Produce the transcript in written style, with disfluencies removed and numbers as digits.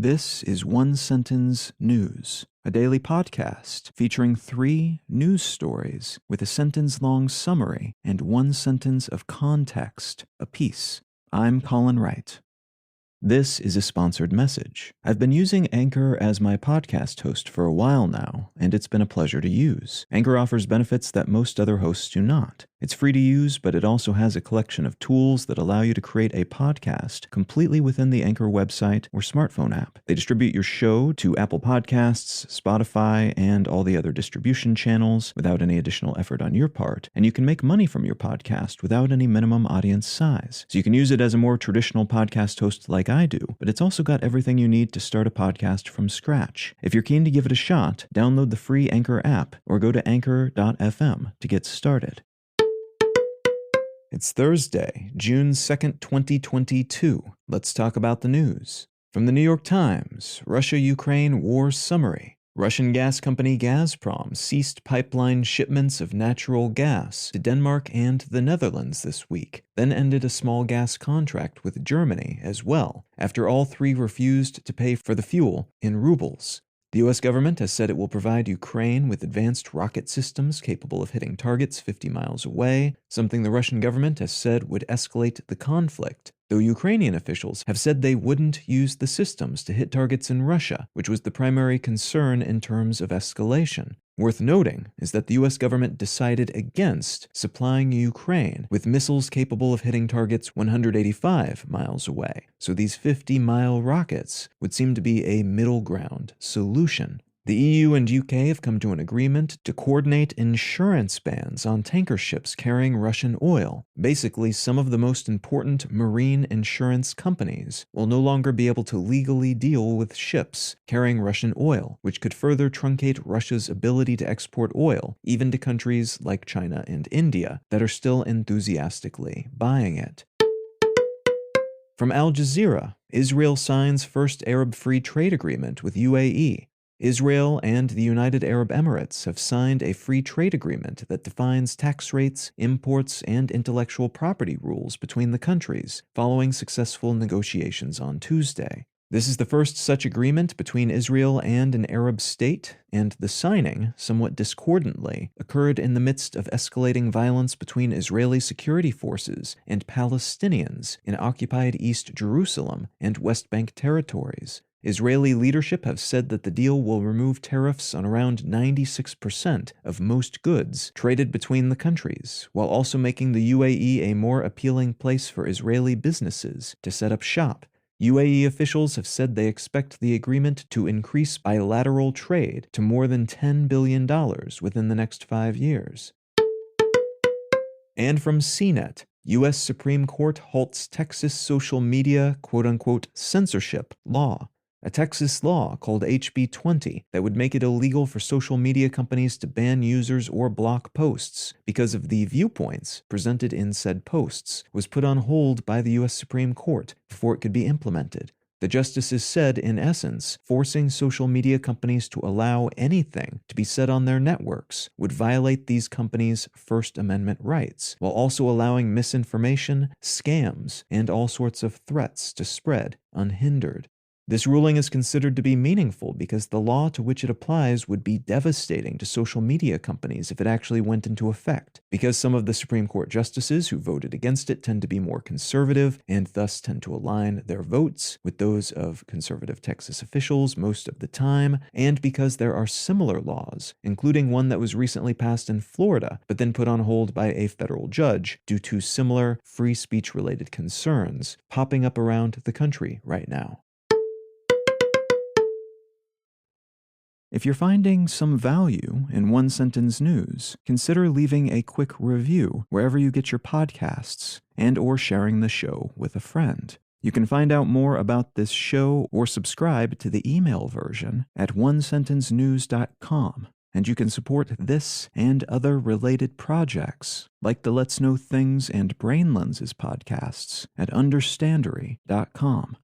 This is One Sentence News, a daily podcast featuring 3 news stories with a sentence-long summary and 1 sentence of context apiece. I'm Colin Wright. This is a sponsored message. I've been using Anchor as my podcast host for a while now, and it's been a pleasure to use. Anchor offers benefits that most other hosts do not. It's free to use, but it also has a collection of tools that allow you to create a podcast completely within the Anchor website or smartphone app. They distribute your show to Apple Podcasts, Spotify, and all the other distribution channels without any additional effort on your part, and you can make money from your podcast without any minimum audience size. So you can use it as a more traditional podcast host like I do, but it's also got everything you need to start a podcast from scratch. If you're keen to give it a shot, download the free Anchor app or go to anchor.fm to get started. It's Thursday, June 2nd, 2022. Let's talk about the news. From the New York Times, Russia-Ukraine war summary. Russian gas company Gazprom ceased pipeline shipments of natural gas to Denmark and the Netherlands this week, then ended a small gas contract with Germany as well, after all 3 refused to pay for the fuel in rubles. The U.S. government has said it will provide Ukraine with advanced rocket systems capable of hitting targets 50 miles away, something the Russian government has said would escalate the conflict, though Ukrainian officials have said they wouldn't use the systems to hit targets in Russia, which was the primary concern in terms of escalation. Worth noting is that the U.S. government decided against supplying Ukraine with missiles capable of hitting targets 185 miles away, so these 50-mile rockets would seem to be a middle ground solution. The EU and UK have come to an agreement to coordinate insurance bans on tanker ships carrying Russian oil. Basically, some of the most important marine insurance companies will no longer be able to legally deal with ships carrying Russian oil, which could further truncate Russia's ability to export oil, even to countries like China and India that are still enthusiastically buying it. From Al Jazeera, Israel signs first Arab free trade agreement with UAE. Israel and the United Arab Emirates have signed a free trade agreement that defines tax rates, imports, and intellectual property rules between the countries, following successful negotiations on Tuesday. This is the first such agreement between Israel and an Arab state, and the signing, somewhat discordantly, occurred in the midst of escalating violence between Israeli security forces and Palestinians in occupied East Jerusalem and West Bank territories. Israeli leadership have said that the deal will remove tariffs on around 96% of most goods traded between the countries, while also making the UAE a more appealing place for Israeli businesses to set up shop. UAE officials have said they expect the agreement to increase bilateral trade to more than $10 billion within the next 5 years. And from CNET, U.S. Supreme Court halts Texas social media quote-unquote censorship law. A Texas law called HB 20 that would make it illegal for social media companies to ban users or block posts because of the viewpoints presented in said posts was put on hold by the U.S. Supreme Court before it could be implemented. The justices said, in essence, forcing social media companies to allow anything to be said on their networks would violate these companies' First Amendment rights, while also allowing misinformation, scams, and all sorts of threats to spread unhindered. This ruling is considered to be meaningful because the law to which it applies would be devastating to social media companies if it actually went into effect, because some of the Supreme Court justices who voted against it tend to be more conservative and thus tend to align their votes with those of conservative Texas officials most of the time, and because there are similar laws, including one that was recently passed in Florida but then put on hold by a federal judge due to similar free speech-related concerns popping up around the country right now. If you're finding some value in One Sentence News, consider leaving a quick review wherever you get your podcasts and/or sharing the show with a friend. You can find out more about this show or subscribe to the email version at onesentencenews.com, and you can support this and other related projects like the Let's Know Things and Brain Lenses podcasts at understandery.com.